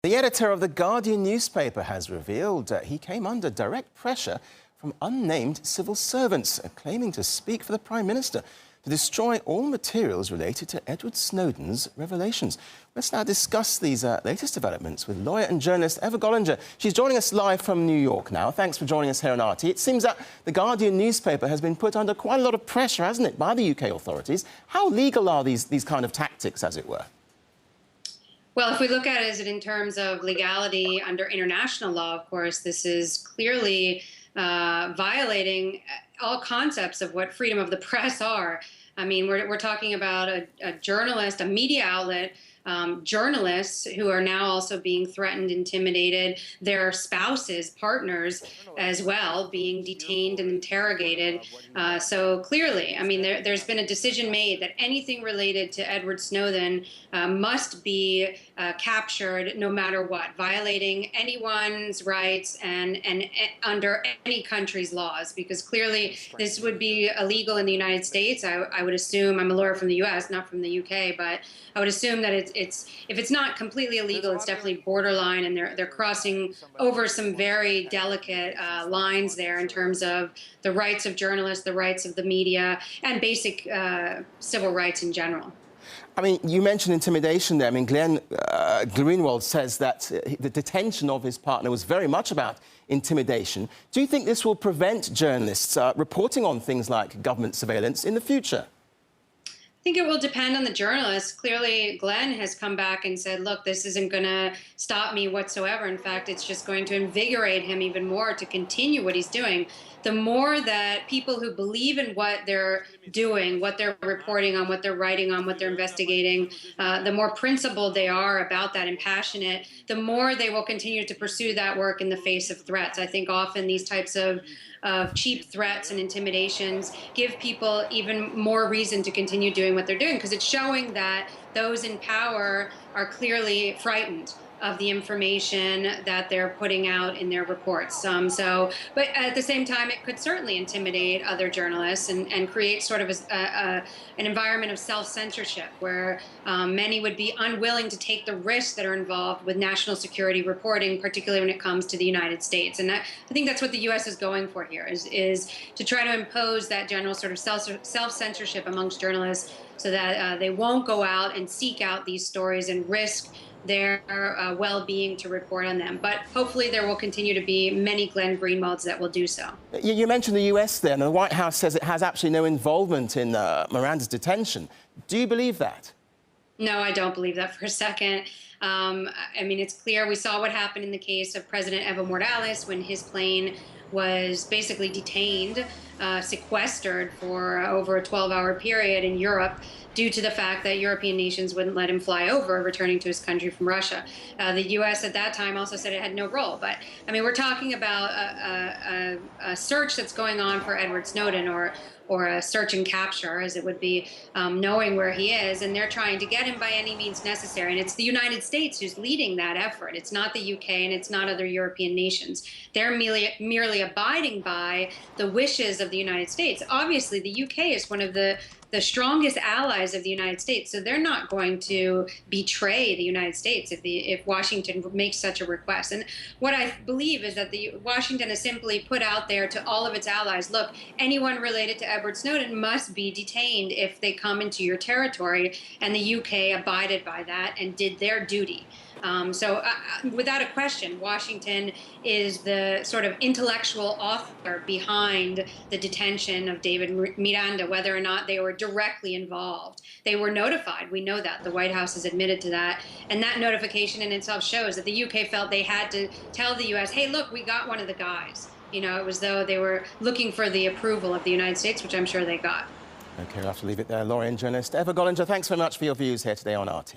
The editor of The Guardian newspaper has revealed he came under direct pressure from unnamed civil servants claiming to speak for the Prime Minister to destroy all materials related to Edward Snowden's revelations. Let's now discuss these latest developments with lawyer and journalist Eva Gollinger. She's joining us live from New York now. Thanks for joining us here on RT. It seems that The Guardian newspaper has been put under quite a lot of pressure, hasn't it, by the UK authorities. How legal are these kind of tactics, as it were? Well, if we look at it in terms of legality under international law, of course, this is clearly violating all concepts of what freedom of the press are. I mean, we're talking about a journalist, a media outlet, journalists who are now also being threatened, intimidated, their spouses, partners as well, being detained and interrogated. So clearly, I mean, there's been a decision made that anything related to Edward Snowden must be captured no matter what, violating anyone's rights and under any country's laws, because clearly this would be illegal in the United States. I would assume, I'm a lawyer from the US, not from the UK, but I would assume that if it's not completely illegal, it's definitely borderline, and they're crossing over some very delicate lines there in terms of the rights of journalists, the rights of the media, and basic civil rights in general. I mean, you mentioned intimidation there. I mean, Glenn Greenwald says that the detention of his partner was very much about intimidation. Do you think this will prevent journalists reporting on things like government surveillance in the future? I think it will depend on the journalist. Clearly, Glenn has come back and said, look, this isn't going to stop me whatsoever. In fact, it's just going to invigorate him even more to continue what he's doing. The more that people who believe in what they're doing, what they're reporting on, what they're writing on, what they're investigating, the more principled they are about that and passionate, the more they will continue to pursue that work in the face of threats. I think often these types of cheap threats and intimidations give people even more reason to continue doing what they're doing, because it's showing that those in power are clearly frightened of the information that they're putting out in their reports. But at the same time, it could certainly intimidate other journalists and create sort of an environment of self-censorship where many would be unwilling to take the risks that are involved with national security reporting, particularly when it comes to the United States. And I think that's what the U.S. is going for here, is to try to impose that general sort of self-censorship amongst journalists so that they won't go out and seek out these stories and risk their well-being to report on them. But hopefully there will continue to be many Glenn Greenwalds that will do so. You mentioned the US there, and the White House says it has absolutely no involvement in Miranda's detention. Do you believe that? No, I don't believe that for a second. I mean, it's clear. We saw what happened in the case of President Evo Morales when his plane was basically detained, sequestered for over a 12-hour period in Europe due to the fact that European nations wouldn't let him fly over, returning to his country from Russia. The U.S. at that time also said it had no role. But, I mean, we're talking about a search that's going on for Edward Snowden, or a search and capture, as it would be, knowing where he is, and they're trying to get him by any means necessary. And it's the United States who's leading that effort. It's not the UK, and it's not other European nations. They're merely abiding by the wishes of the United States. Obviously, the UK is one of the strongest allies of the United States, so they're not going to betray the United States if Washington makes such a request. And what I believe is that Washington has simply put out there to all of its allies, look, anyone related to Edward Snowden must be detained if they come into your territory, and the UK abided by that and did their duty. Without a question, Washington is the sort of intellectual author behind the detention of David Miranda, whether or not they were directly involved. They were notified. We know that. The White House has admitted to that. And that notification in itself shows that the UK felt they had to tell the US, hey, look, we got one of the guys. You know, it was though they were looking for the approval of the United States, which I'm sure they got. OK, I'll have to leave it there. Lawyer and journalist Eva Gollinger, thanks very much for your views here today on RT.